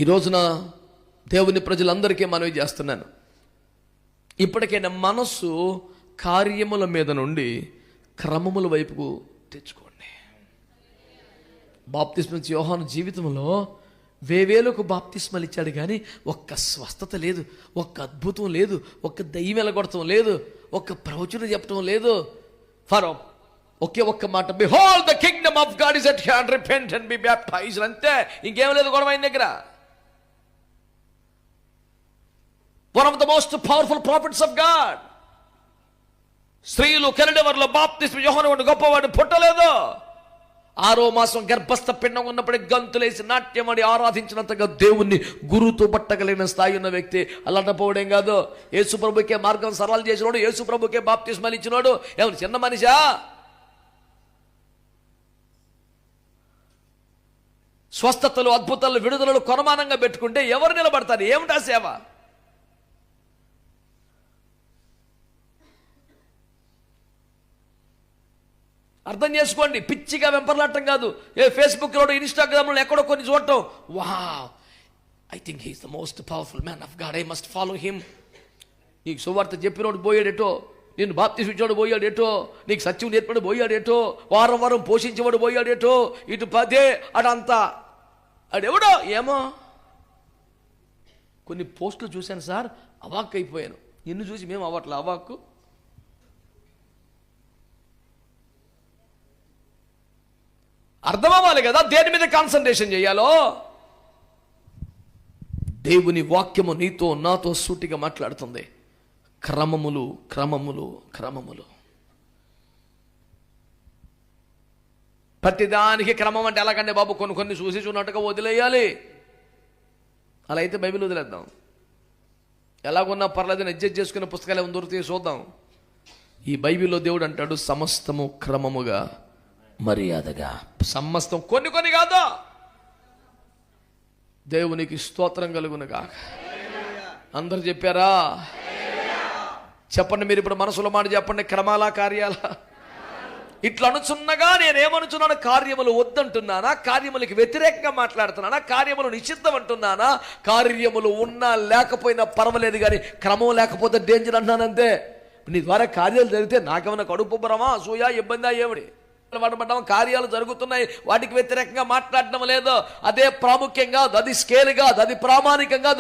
ఈ రోజున దేవుని ప్రజలందరికీ మనవి చేస్తున్నాను, ఇప్పటికైనా మనస్సు కార్యముల మీద నుండి క్రమముల వైపుకు తెచ్చుకోండి. బాప్తిస్మ యోహాను జీవితంలో వేవేలకు బాప్తిస్మలు ఇచ్చాడు, కానీ ఒక్క స్వస్థత లేదు, ఒక్క అద్భుతం లేదు, ఒక్క దయ్యం వెలగొడటం లేదు, ఒక్క ప్రవచనం చెప్పడం లేదు. ఫరో ఒక్క మాట, behold the kingdom of God is at hand, repent and be baptised, అంతే, ఇంకేం లేదు గొడవ ఆయన దగ్గర. One of the most powerful prophets of God. స్త్రీలు కెనడెవర్లో బాప్తిస్మ యోహాను గొప్పవాడు పుట్టలేదు. 6వ మాసం గర్భస్థ పిండం ఉన్నప్పటికీ గంతులేసి నాట్యమడి ఆరాధించినంతగా దేవుణ్ణి గురుతో పట్టగలిగిన స్థాయి ఉన్న వ్యక్తి. అలాంటపోవడం కాదు, యేసు ప్రభుకే మార్గం సరళ చేసినోడు, యేసు ప్రభుకే బాప్తిస్మలు ఇచ్చినోడు ఎవరు చిన్న మనిషా? స్వస్థతలు, అద్భుతాలు, విడుదలలు కొనమానంగా పెట్టుకుంటే ఎవరు నిలబడతారు? ఏమిటా సేవ? అర్థం చేసుకోండి. పిచ్చిగా వెంపర్లాటం కాదు. ఫేస్బుక్లో, ఇన్స్టాగ్రామ్లో ఎక్కడో కొన్ని చూడటం, wow, I think he is the most powerful man of God, I must follow him. నీకు సువార్త చెప్పినోడు పోయాడేటో, నిన్ను బాప్తిస్మ ఇచ్చాడు పోయాడేటో, నీకు సత్యం నేర్పాడు పోయాడేటో, వారం వారం పోషించేవాడు పోయాడేటో, ఇటు పదే అడంతా అడెవడో ఏమో. కొన్ని పోస్టులు చూశాను సార్, అవాక్ అయిపోయాను. నిన్ను చూసి మేము అవ్వట్లే అవాక్కు. అర్థమవ్వాలి కదా దేని మీద కాన్సన్ట్రేషన్ చేయాలో. దేవుని వాక్యము నీతో నాతో సూటిగా మాట్లాడుతుంది. క్రమములు క్రమములు క్రమములు. ప్రతిదానికి క్రమం అంటే ఎలాగంటే బాబు, కొన్ని చూసి చూసినట్టుగా వదిలేయాలి. అలా అయితే బైబిల్ వదిలేద్దాం. ఎలాగున్నా పర్లేదు, అడ్జస్ట్ చేసుకునే పుస్తకాలు ఏమైనా దొరికితే చూద్దాం. ఈ బైబిల్లో దేవుడు అంటాడు, సమస్తము క్రమముగా మర్యాదగా. సమస్తం, కొన్ని కాదు. దేవునికి స్తోత్రం కలుగునుగా. అందరు చెప్పారా? చెప్పండి మీరు ఇప్పుడు మనసులో మాట చెప్పండి. క్రమాలా కార్యాలా? ఇట్లా అనుచున్నగా నేనేమనుచున్నాను? కార్యములు వద్దంటున్నానా? కార్యములకి వ్యతిరేకంగా మాట్లాడుతున్నానా? కార్యములు నిషిద్ధం అంటున్నానా? కార్యములు ఉన్నా లేకపోయినా పర్వాలేదు, కానీ క్రమం లేకపోతే డేంజర్ అంటున్నానంతే. నీ ద్వారా కార్యాలు జరిగితే నాకేమైనా కడుపు భరమా, అసూయ, ఇబ్బందా, ఏమిటి? పడడం కార్యాలు జరుగుతున్నాయి, వాటికి వ్యతిరేకంగా మాట్లాడడం లేదు. అదే ప్రాముఖ్యంగా, అది స్కేల్ కాదు, అది ప్రామాణికంగా.